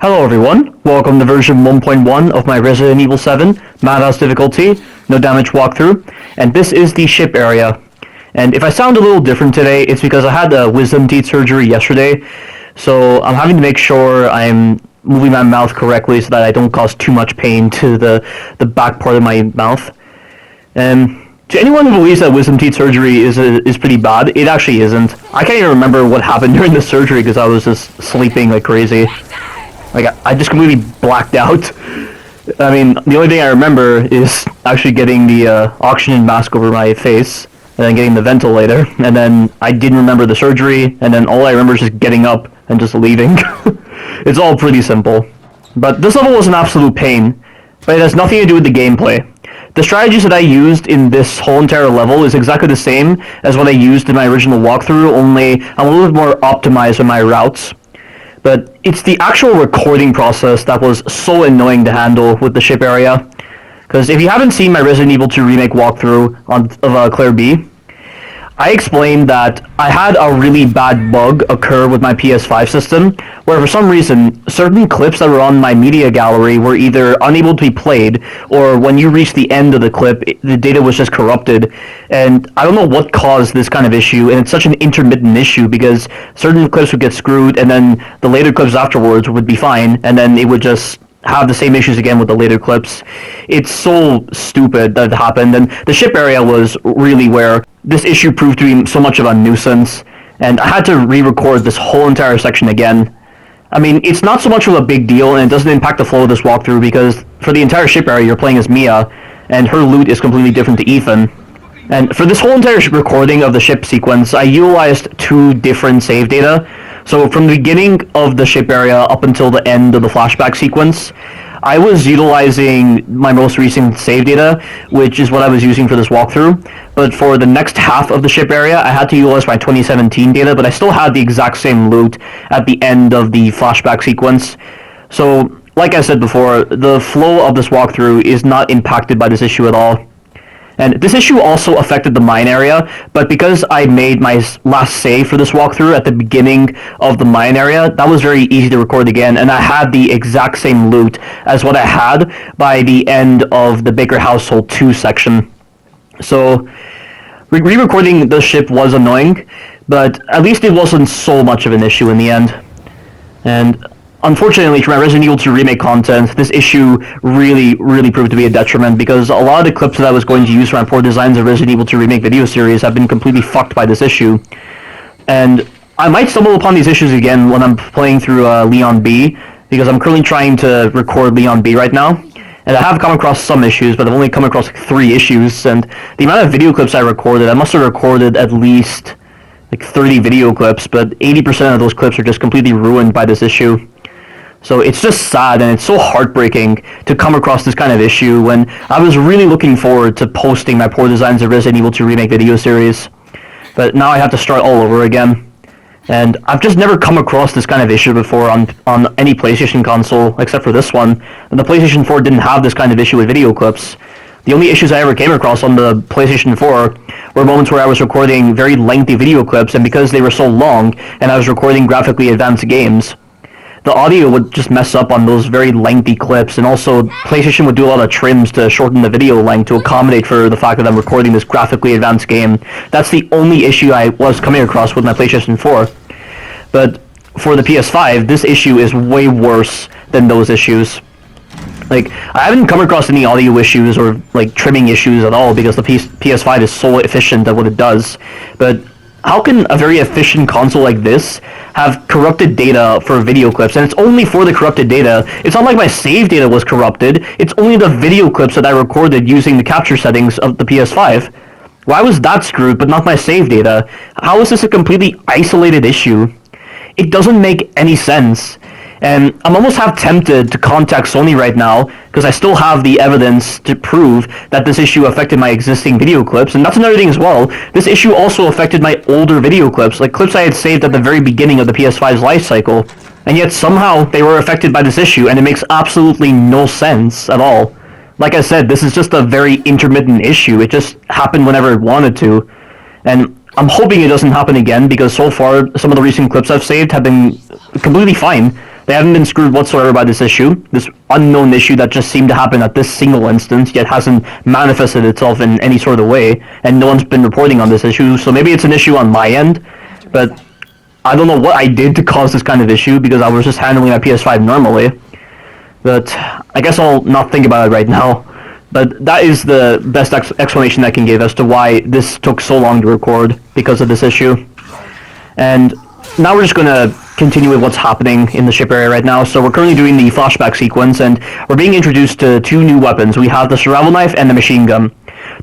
Hello everyone, welcome to version 1.1 of my Resident Evil 7 Madhouse difficulty, no damage walkthrough, and this is the ship area. And if I sound a little different today, it's because I had a wisdom teeth surgery yesterday, so I'm having to make sure I'm moving my mouth correctly so that I don't cause too much pain to the back part of my mouth. And to anyone who believes that wisdom teeth surgery is pretty bad, it actually isn't. I can't even remember what happened during the surgery because I was just sleeping like crazy. Like, I just completely blacked out. I mean, the only thing I remember is actually getting the oxygen mask over my face, and then getting the ventilator, and then I didn't remember the surgery, and then all I remember is just getting up and just leaving. It's all pretty simple. But this level was an absolute pain, but it has nothing to do with the gameplay. The strategies that I used in this whole entire level is exactly the same as what I used in my original walkthrough, only I'm a little bit more optimized on my routes. But it's the actual recording process that was so annoying to handle with the ship area. Because if you haven't seen my Resident Evil 2 Remake walkthrough of Claire B, I explained that I had a really bad bug occur with my PS5 system, where for some reason, certain clips that were on my media gallery were either unable to be played, or when you reached the end of the clip, the data was just corrupted. And I don't know what caused this kind of issue, and it's such an intermittent issue because certain clips would get screwed, and then the later clips afterwards would be fine, and then it would just have the same issues again with the later clips. It's so stupid that it happened, and the ship area was really where this issue proved to be so much of a nuisance, and I had to re-record this whole entire section again. I mean, it's not so much of a big deal, and it doesn't impact the flow of this walkthrough, because for the entire ship area, you're playing as Mia, and her loot is completely different to Ethan. And for this whole entire recording of the ship sequence, I utilized two different save data. So from the beginning of the ship area up until the end of the flashback sequence, I was utilizing my most recent save data, which is what I was using for this walkthrough. But for the next half of the ship area, I had to utilize my 2017 data, but I still had the exact same loot at the end of the flashback sequence. So, like I said before, the flow of this walkthrough is not impacted by this issue at all. And this issue also affected the mine area, but because I made my last save for this walkthrough at the beginning of the mine area, that was very easy to record again, and I had the exact same loot as what I had by the end of the Baker Household 2 section. So, re-recording the ship was annoying, but at least it wasn't so much of an issue in the end. And unfortunately, for my Resident Evil 2 Remake content, this issue really proved to be a detriment, because a lot of the clips that I was going to use for my poor designs of Resident Evil 2 Remake video series have been completely fucked by this issue. And I might stumble upon these issues again when I'm playing through Leon B, because I'm currently trying to record Leon B right now. And I have come across some issues, but I've only come across like 3 issues, and the amount of video clips I recorded, I must have recorded at least like 30 video clips, but 80% of those clips are just completely ruined by this issue. So it's just sad, and it's so heartbreaking to come across this kind of issue when I was really looking forward to posting my poor designs of Resident Evil 2 Remake video series. But now I have to start all over again. And I've just never come across this kind of issue before on any PlayStation console, except for this one. And the PlayStation 4 didn't have this kind of issue with video clips. The only issues I ever came across on the PlayStation 4 were moments where I was recording very lengthy video clips, and because they were so long, and I was recording graphically advanced games, the audio would just mess up on those very lengthy clips, and also PlayStation would do a lot of trims to shorten the video length to accommodate for the fact that I'm recording this graphically advanced game. That's the only issue I was coming across with my PlayStation 4. But for the PS5, this issue is way worse than those issues. Like, I haven't come across any audio issues or like trimming issues at all, because the PS5 is so efficient at what it does. But how can a very efficient console like this have corrupted data for video clips? And it's only for the corrupted data. It's not like my save data was corrupted. It's only the video clips that I recorded using the capture settings of the PS5. Why was that screwed, but not my save data? How is this a completely isolated issue? It doesn't make any sense. And I'm almost half tempted to contact Sony right now, because I still have the evidence to prove that this issue affected my existing video clips. And that's another thing as well. This issue also affected my older video clips, like clips I had saved at the very beginning of the PS5's life cycle. And yet somehow they were affected by this issue, and it makes absolutely no sense at all. Like I said, this is just a very intermittent issue. It just happened whenever it wanted to. And I'm hoping it doesn't happen again, because so far some of the recent clips I've saved have been completely fine. They haven't been screwed whatsoever by this issue, this unknown issue that just seemed to happen at this single instance, yet hasn't manifested itself in any sort of way, and no one's been reporting on this issue, so maybe it's an issue on my end, but I don't know what I did to cause this kind of issue, because I was just handling my PS5 normally. But I guess I'll not think about it right now. But that is the best explanation I can give as to why this took so long to record, because of this issue. And now we're just going to continue with what's happening in the ship area right now. So we're currently doing the flashback sequence, and we're being introduced to two new weapons. We have the survival knife and the machine gun.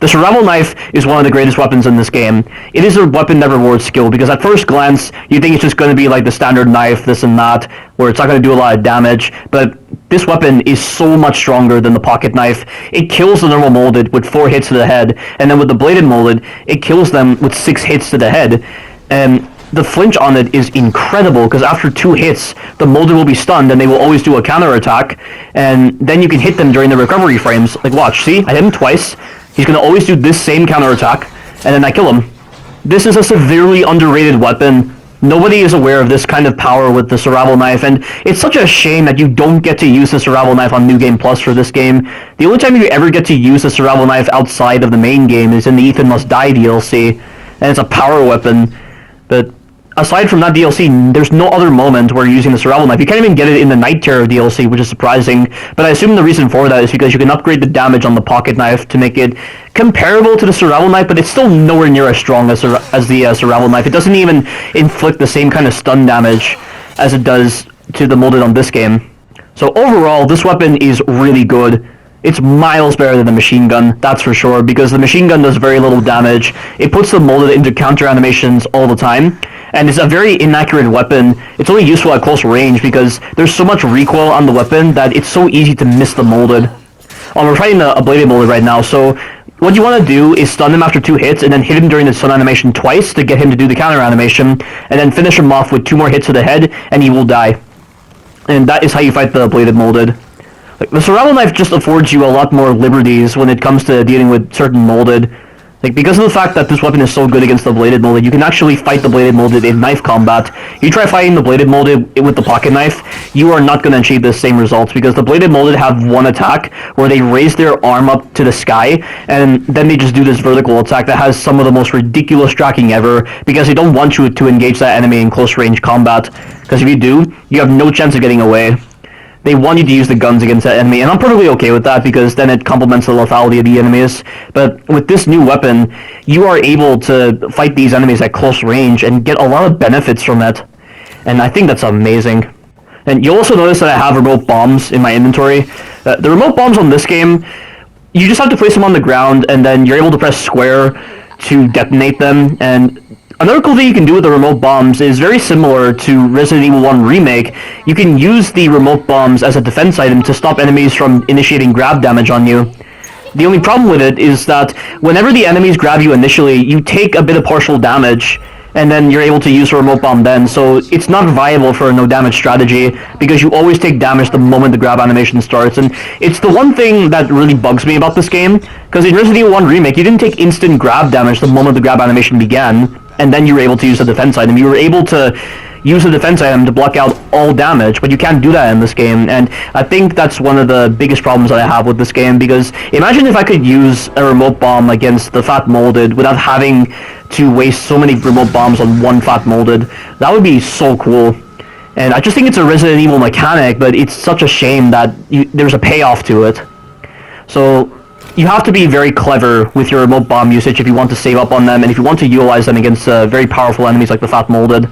The survival knife is one of the greatest weapons in this game. It is a weapon that rewards skill, because at first glance, you think it's just going to be like the standard knife, this and that, where it's not going to do a lot of damage, but this weapon is so much stronger than the pocket knife. It kills the normal molded with 4 hits to the head, and then with the bladed molded, it kills them with 6 hits to the head. And the flinch on it is incredible, because after 2 hits, the molded will be stunned, and they will always do a counterattack, and then you can hit them during the recovery frames. Like, watch, see? I hit him twice. He's going to always do this same counterattack, and then I kill him. This is a severely underrated weapon. Nobody is aware of this kind of power with the survival knife, and it's such a shame that you don't get to use the survival knife on New Game Plus for this game. The only time you ever get to use the survival knife outside of the main game is in the Ethan Must Die DLC, and it's a power weapon. But aside from that DLC, there's no other moment where you're using the survival knife. You can't even get it in the Night Terror DLC, which is surprising, but I assume the reason for that is because you can upgrade the damage on the pocket knife to make it comparable to the survival knife, but it's still nowhere near as strong as the survival knife. It doesn't even inflict the same kind of stun damage as it does to the molded on this game. So overall, this weapon is really good. It's miles better than the machine gun, that's for sure, because the machine gun does very little damage. It puts the molded into counter animations all the time, and it's a very inaccurate weapon. It's only useful at close range because there's so much recoil on the weapon that it's so easy to miss the molded. We're fighting a bladed molded right now, so what you want to do is stun him after 2 hits and then hit him during the stun animation twice to get him to do the counter animation, and then finish him off with 2 more hits to the head, and he will die. And that is how you fight the bladed molded. Like, the survival knife just affords you a lot more liberties when it comes to dealing with certain molded. Like, because of the fact that this weapon is so good against the bladed molded, you can actually fight the bladed molded in knife combat. You try fighting the bladed molded with the pocket knife, you are not going to achieve the same results, because the bladed molded have one attack where they raise their arm up to the sky, and then they just do this vertical attack that has some of the most ridiculous tracking ever, because they don't want you to engage that enemy in close range combat, because if you do, you have no chance of getting away. They want you to use the guns against that enemy, and I'm perfectly okay with that, because then it complements the lethality of the enemies. But with this new weapon, you are able to fight these enemies at close range and get a lot of benefits from it. And I think that's amazing. And you'll also notice that I have remote bombs in my inventory. The remote bombs on this game, you just have to place them on the ground, and then you're able to press square to detonate them. And another cool thing you can do with the remote bombs is very similar to Resident Evil 1 Remake. You can use the remote bombs as a defense item to stop enemies from initiating grab damage on you. The only problem with it is that whenever the enemies grab you initially, you take a bit of partial damage, and then you're able to use a remote bomb then, so it's not viable for a no damage strategy, because you always take damage the moment the grab animation starts. And it's the one thing that really bugs me about this game, because in Resident Evil 1 Remake, you didn't take instant grab damage the moment the grab animation began, and then you were able to use a defense item. You were able to use a defense item to block out all damage, but you can't do that in this game, and I think that's one of the biggest problems that I have with this game, because imagine if I could use a remote bomb against the fat molded without having to waste so many remote bombs on one fat molded. That would be so cool. And I just think it's a Resident Evil mechanic, but it's such a shame that there's a payoff to it. So you have to be very clever with your remote bomb usage if you want to save up on them, and if you want to utilize them against very powerful enemies like the fat molded.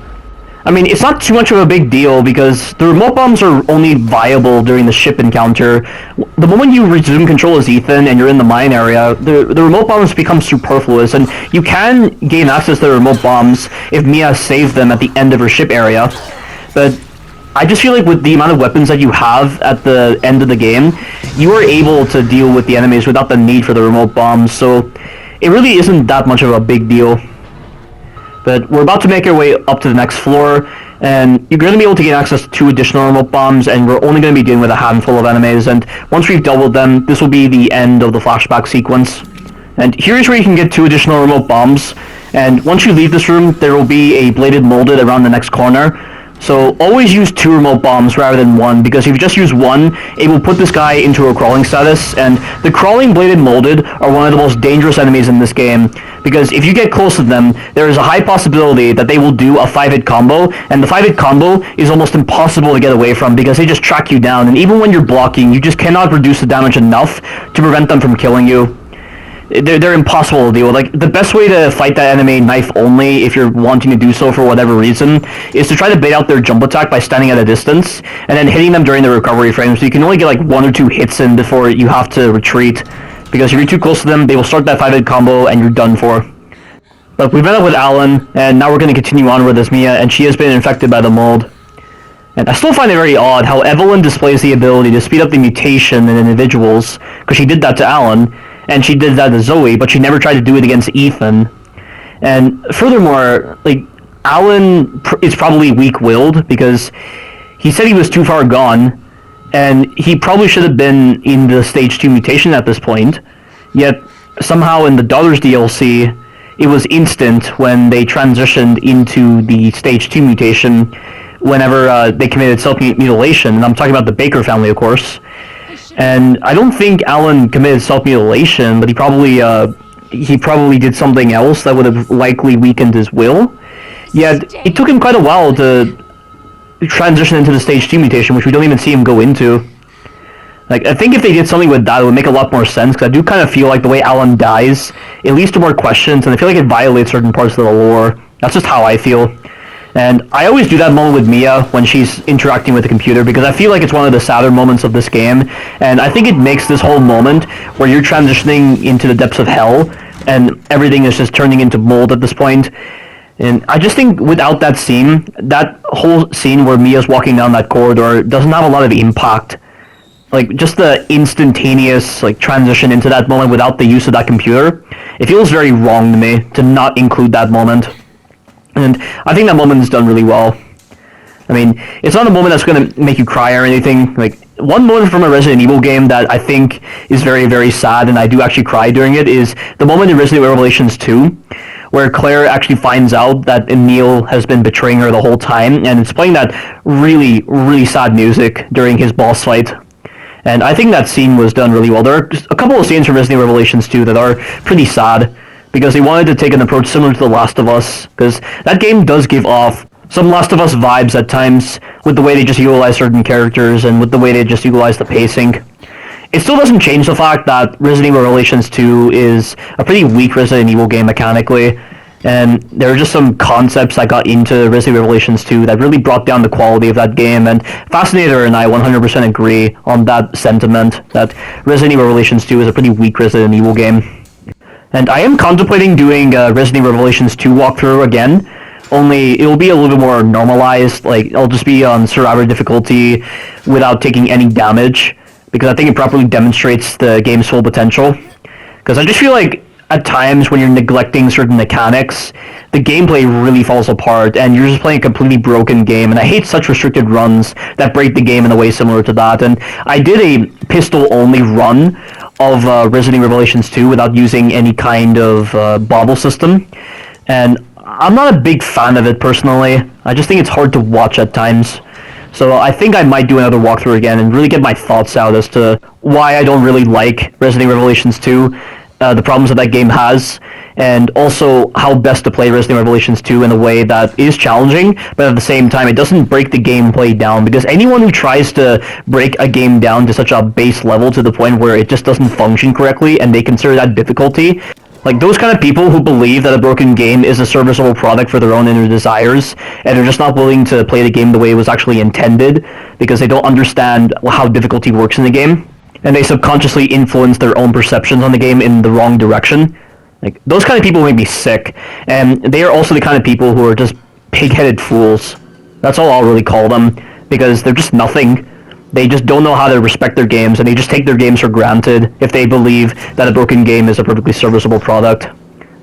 I mean, it's not too much of a big deal, because the remote bombs are only viable during the ship encounter. The moment you resume control as Ethan and you're in the mine area, the remote bombs become superfluous, and you can gain access to the remote bombs if Mia saves them at the end of her ship area. But I just feel like with the amount of weapons that you have at the end of the game, you are able to deal with the enemies without the need for the remote bombs, so it really isn't that much of a big deal. But we're about to make our way up to the next floor, and you're going to be able to gain access to 2 additional remote bombs, and we're only going to be dealing with a handful of enemies, and once we've dealt with them, this will be the end of the flashback sequence. And here's where you can get 2 additional remote bombs, and once you leave this room, there will be a bladed molded around the next corner, So always use 2 remote bombs rather than 1, because if you just use 1, it will put this guy into a crawling status, and the crawling bladed molded are one of the most dangerous enemies in this game, because if you get close to them, there is a high possibility that they will do a 5-hit combo, and the 5-hit combo is almost impossible to get away from because they just track you down, and even when you're blocking, you just cannot reduce the damage enough to prevent them from killing you. They're impossible to deal with. Like, the best way to fight that enemy knife only, if you're wanting to do so for whatever reason, is to try to bait out their jump attack by standing at a distance, and then hitting them during the recovery frame, so you can only get like 1 or 2 hits in before you have to retreat, because if you're too close to them, they will start that 5-hit combo, and you're done for. But we've met up with Alan, and now we're going to continue on with this Mia, and she has been infected by the mold. And I still find it very odd how Evelyn displays the ability to speed up the mutation in individuals, because she did that to Alan, and she did that to Zoe, but she never tried to do it against Ethan. And furthermore, like, Alan is probably weak-willed, because he said he was too far gone, and he probably should have been in the Stage 2 mutation at this point, yet somehow in the Daughters DLC, it was instant when they transitioned into the Stage 2 mutation whenever they committed self-mutilation, and I'm talking about the Baker family, of course. And I don't think Alan committed self-mutilation, but he probably did something else that would have likely weakened his will. Yet, it took him quite a while to transition into the Stage 2 mutation, which we don't even see him go into. Like, I think if they did something with that, it would make a lot more sense, because I do kind of feel like the way Alan dies, it leads to more questions, and I feel like it violates certain parts of the lore. That's just how I feel. And I always do that moment with Mia when she's interacting with the computer, because I feel like it's one of the sadder moments of this game, and I think it makes this whole moment where you're transitioning into the depths of hell, and everything is just turning into mold at this point. And I just think without that scene, that whole scene where Mia's walking down that corridor doesn't have a lot of impact. Like, just the instantaneous, like, transition into that moment without the use of that computer, it feels very wrong to me to not include that moment. And I think that moment is done really well. I mean, it's not a moment that's going to make you cry or anything. Like, one moment from a Resident Evil game that I think is very, very sad, and I do actually cry during it, is the moment in Resident Evil Revelations 2, where Claire actually finds out that Emil has been betraying her the whole time, and it's playing that really, really sad music during his boss fight. And I think that scene was done really well. There are just a couple of scenes from Resident Evil Revelations 2 that are pretty sad, because they wanted to take an approach similar to The Last of Us, because that game does give off some Last of Us vibes at times, with the way they just utilize certain characters, and with the way they just utilize the pacing. It still doesn't change the fact that Resident Evil Revelations 2 is a pretty weak Resident Evil game mechanically, and there are just some concepts that got into Resident Evil Revelations 2 that really brought down the quality of that game, and Fascinator and I 100% agree on that sentiment, that Resident Evil Revelations 2 is a pretty weak Resident Evil game. And I am contemplating doing Resident Evil Revelations 2 walkthrough again, only it'll be a little bit more normalized. Like, I'll just be on survivor difficulty without taking any damage, because I think it properly demonstrates the game's full potential. Because I just feel like at times when you're neglecting certain mechanics, the gameplay really falls apart, and you're just playing a completely broken game, and I hate such restricted runs that break the game in a way similar to that. And I did a pistol-only run of Resident Evil Revelations 2 without using any kind of bobble system, and I'm not a big fan of it personally. I just think it's hard to watch at times. So I think I might do another walkthrough again and really get my thoughts out as to why I don't really like Resident Evil Revelations 2, the problems that game has, and also how best to play Resident Evil Revelations 2 in a way that is challenging, but at the same time it doesn't break the gameplay down, because anyone who tries to break a game down to such a base level to the point where it just doesn't function correctly and they consider that difficulty, like, those kind of people who believe that a broken game is a serviceable product for their own inner desires, and are just not willing to play the game the way it was actually intended, because they don't understand how difficulty works in the game, and they subconsciously influence their own perceptions on the game in the wrong direction. Like, those kind of people make me sick, and they are also the kind of people who are just pig-headed fools. That's all I'll really call them, because they're just nothing. They just don't know how to respect their games, and they just take their games for granted if they believe that a broken game is a perfectly serviceable product.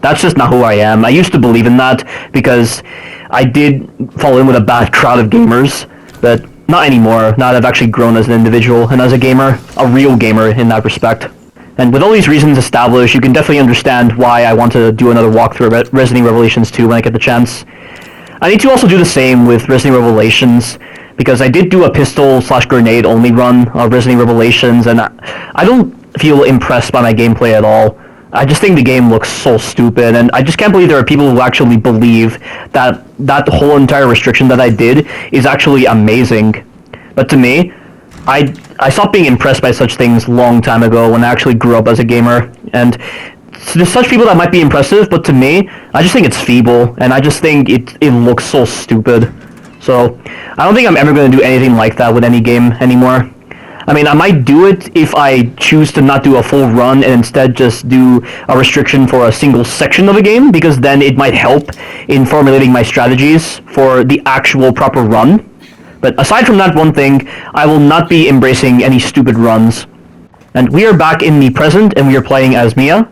That's just not who I am. I used to believe in that, because I did fall in with a bad crowd of gamers, but not anymore, now that I've actually grown as an individual, and as a gamer, a real gamer in that respect. And with all these reasons established, you can definitely understand why I want to do another walkthrough of Resident Evil Revelations 2 when I get the chance. I need to also do the same with Resident Revelations, because I did do a pistol/grenade only run of Resident Revelations, and I don't feel impressed by my gameplay at all. I just think the game looks so stupid, and I just can't believe there are people who actually believe that that whole entire restriction that I did is actually amazing. But to me, I stopped being impressed by such things a long time ago when I actually grew up as a gamer, and so there's such people that might be impressive, but to me, I just think it's feeble, and I just think it looks so stupid. So, I don't think I'm ever going to do anything like that with any game anymore. I mean, I might do it if I choose to not do a full run and instead just do a restriction for a single section of a game, because then it might help in formulating my strategies for the actual proper run. But aside from that one thing, I will not be embracing any stupid runs. And we are back in the present, and we are playing as Mia.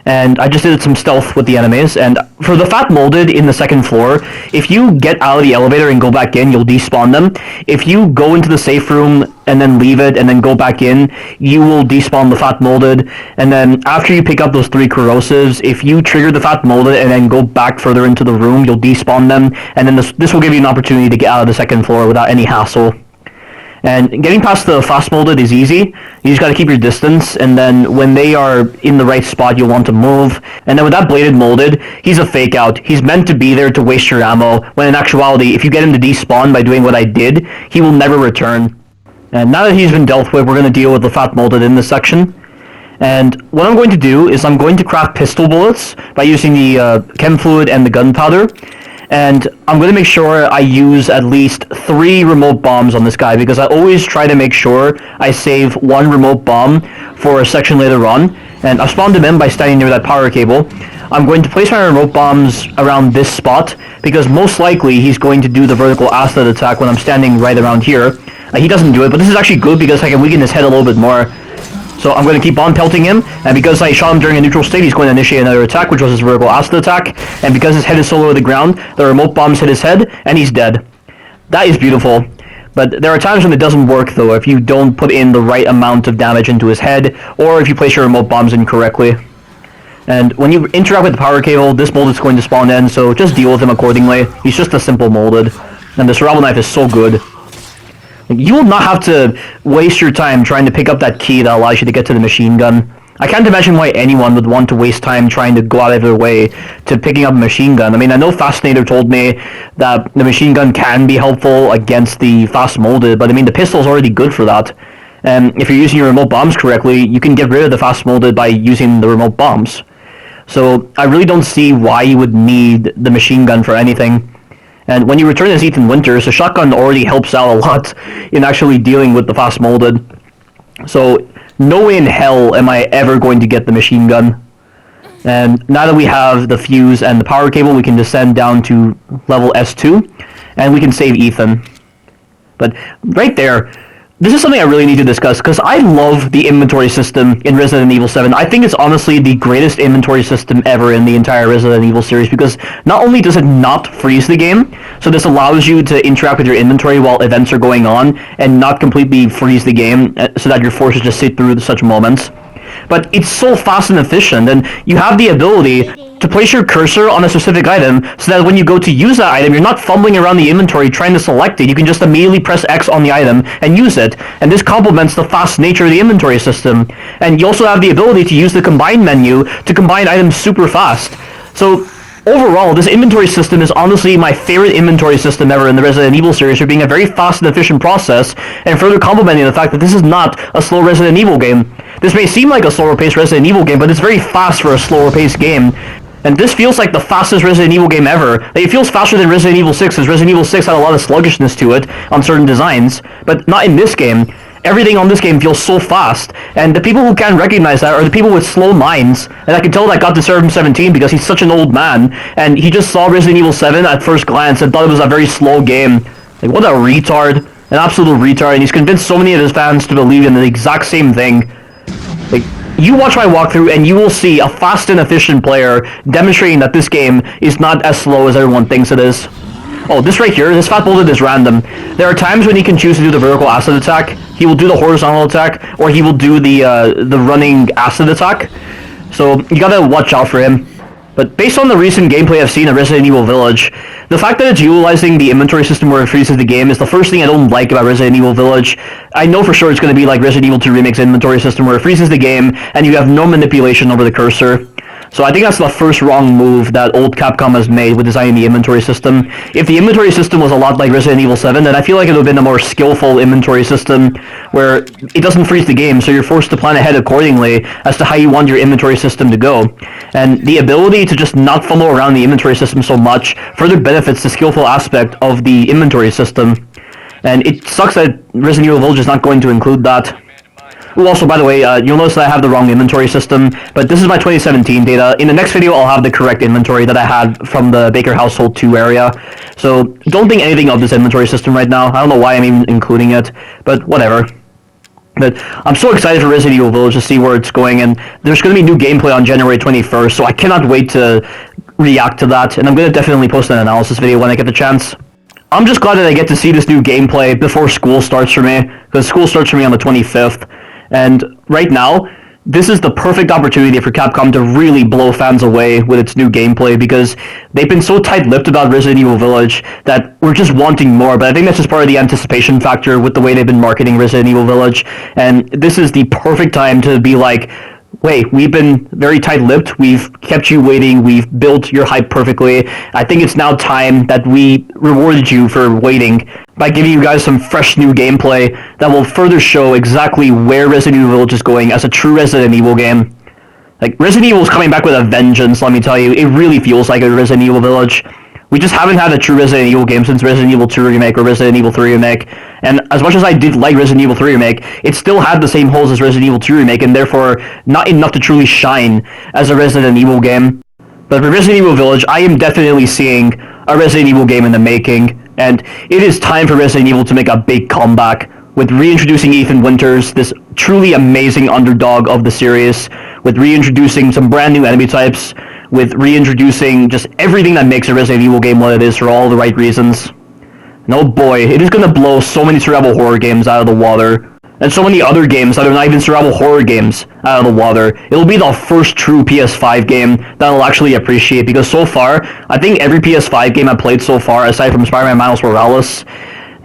And I just did some stealth with the enemies, and for the fat molded in the second floor, if you get out of the elevator and go back in, you'll despawn them. If you go into the safe room and then leave it and then go back in, you will despawn the fat molded, and then after you pick up those 3 corrosives, if you trigger the fat molded and then go back further into the room, you'll despawn them, and then this will give you an opportunity to get out of the second floor without any hassle. And getting past the fast molded is easy. You just gotta keep your distance, and then when they are in the right spot, you'll want to move. And then with that bladed molded, he's a fake out. He's meant to be there to waste your ammo, when in actuality, if you get him to despawn by doing what I did, he will never return. And now that he's been dealt with, we're gonna deal with the fat molded in this section. And what I'm going to do is I'm going to craft pistol bullets by using the chem fluid and the gunpowder. And I'm going to make sure I use at least 3 remote bombs on this guy, because I always try to make sure I save 1 remote bomb for a section later on. And I've spawned him in by standing near that power cable. I'm going to place my remote bombs around this spot, because most likely he's going to do the vertical acid attack when I'm standing right around here. He doesn't do it, but this is actually good because I can weaken his head a little bit more. So I'm going to keep on pelting him, and because I shot him during a neutral state, he's going to initiate another attack, which was his vertical acid attack, and because his head is so low to the ground, the remote bombs hit his head, and he's dead. That is beautiful. But there are times when it doesn't work, though, if you don't put in the right amount of damage into his head, or if you place your remote bombs incorrectly. And when you interact with the power cable, this mold is going to spawn in, so just deal with him accordingly. He's just a simple molded, and the survival knife is so good. You will not have to waste your time trying to pick up that key that allows you to get to the machine gun. I can't imagine why anyone would want to waste time trying to go out of their way to picking up a machine gun. I mean, I know Fascinator told me that the machine gun can be helpful against the fast molded, but I mean, the pistol's already good for that. And if you're using your remote bombs correctly, you can get rid of the fast molded by using the remote bombs. So I really don't see why you would need the machine gun for anything. And when you return as Ethan Winters, the shotgun already helps out a lot in actually dealing with the fast molded. So no way in hell am I ever going to get the machine gun. And now that we have the fuse and the power cable, we can descend down to level S2, and we can save Ethan. But right there, this is something I really need to discuss, because I love the inventory system in Resident Evil 7. I think it's honestly the greatest inventory system ever in the entire Resident Evil series, because not only does it not freeze the game, so this allows you to interact with your inventory while events are going on, and not completely freeze the game, so that you're forced to just sit through such moments. But it's so fast and efficient, and you have the ability to place your cursor on a specific item, so that when you go to use that item, you're not fumbling around the inventory trying to select it. You can just immediately press X on the item and use it, and this complements the fast nature of the inventory system. And you also have the ability to use the combine menu to combine items super fast. So overall, this inventory system is honestly my favorite inventory system ever in the Resident Evil series, for being a very fast and efficient process, and further complementing the fact that this is not a slow Resident Evil game. This may seem like a slower paced Resident Evil game, but it's very fast for a slower paced game. And this feels like the fastest Resident Evil game ever. Like, it feels faster than Resident Evil 6, because Resident Evil 6 had a lot of sluggishness to it on certain designs, but not in this game. Everything on this game feels so fast, and the people who can't recognize that are the people with slow minds, and I can tell that got to Serum 17 because he's such an old man, and he just saw Resident Evil 7 at first glance and thought it was a very slow game. Like, what a retard. An absolute retard, and he's convinced so many of his fans to believe in the exact same thing. Like, you watch my walkthrough and you will see a fast and efficient player demonstrating that this game is not as slow as everyone thinks it is. Oh, this right here, this fat bullet is random. There are times when he can choose to do the vertical acid attack. He will do the horizontal attack, or he will do the running acid attack. So you gotta watch out for him. But based on the recent gameplay I've seen of Resident Evil Village, the fact that it's utilizing the inventory system where it freezes the game is the first thing I don't like about Resident Evil Village. I know for sure it's going to be like Resident Evil 2 Remake's inventory system where it freezes the game and you have no manipulation over the cursor. So I think that's the first wrong move that old Capcom has made with designing the inventory system. If the inventory system was a lot like Resident Evil 7, then I feel like it would have been a more skillful inventory system where it doesn't freeze the game, so you're forced to plan ahead accordingly as to how you want your inventory system to go. And the ability to just not fumble around the inventory system so much further benefits the skillful aspect of the inventory system. And it sucks that Resident Evil Village is not going to include that. Ooh, also, by the way, you'll notice that I have the wrong inventory system, but this is my 2017 data. In the next video, I'll have the correct inventory that I had from the Baker Household 2 area. So, don't think anything of this inventory system right now. I don't know why I'm even including it, but whatever. But I'm so excited for Resident Evil Village to see where it's going, and there's going to be new gameplay on January 21st, so I cannot wait to react to that, and I'm going to definitely post an analysis video when I get the chance. I'm just glad that I get to see this new gameplay before school starts for me, because school starts for me on the 25th. And right now, this is the perfect opportunity for Capcom to really blow fans away with its new gameplay because they've been so tight-lipped about Resident Evil Village that we're just wanting more, but I think that's just part of the anticipation factor with the way they've been marketing Resident Evil Village, and this is the perfect time to be like, wait, we've been very tight-lipped, we've kept you waiting, we've built your hype perfectly. I think it's now time that we rewarded you for waiting by giving you guys some fresh new gameplay that will further show exactly where Resident Evil Village is going as a true Resident Evil game. Like, Resident Evil is coming back with a vengeance, let me tell you. It really feels like a Resident Evil Village. We just haven't had a true Resident Evil game since Resident Evil 2 Remake or Resident Evil 3 Remake. And as much as I did like Resident Evil 3 Remake, it still had the same holes as Resident Evil 2 Remake, and therefore not enough to truly shine as a Resident Evil game. But for Resident Evil Village, I am definitely seeing a Resident Evil game in the making, and it is time for Resident Evil to make a big comeback with reintroducing Ethan Winters, this truly amazing underdog of the series, with reintroducing some brand new enemy types, with reintroducing just everything that makes a Resident Evil game what it is for all the right reasons. And oh boy, it is going to blow so many survival horror games out of the water, and so many other games that are not even survival horror games out of the water. It'll be the first true PS5 game that I'll actually appreciate, because so far, I think every PS5 game I've played so far, aside from Spider-Man Miles Morales,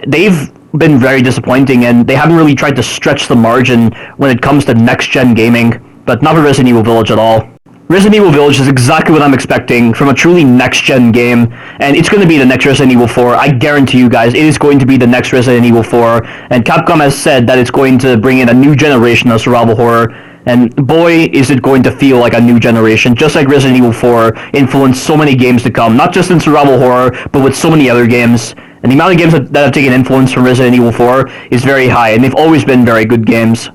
they've been very disappointing, and they haven't really tried to stretch the margin when it comes to next-gen gaming, but not for Resident Evil Village at all. Resident Evil Village is exactly what I'm expecting from a truly next-gen game, and it's going to be the next Resident Evil 4. I guarantee you guys, it is going to be the next Resident Evil 4, and Capcom has said that it's going to bring in a new generation of survival horror, and boy, is it going to feel like a new generation, just like Resident Evil 4 influenced so many games to come, not just in survival horror, but with so many other games. And the amount of games that have taken influence from Resident Evil 4 is very high, and they've always been very good games.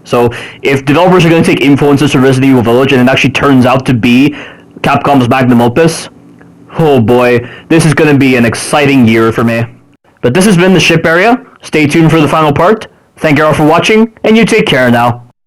So, if developers are going to take influences from Resident Evil Village and it actually turns out to be Capcom's magnum opus, oh boy, this is going to be an exciting year for me. But this has been the Ship Area. Stay tuned for the final part. Thank you all for watching, and you take care now.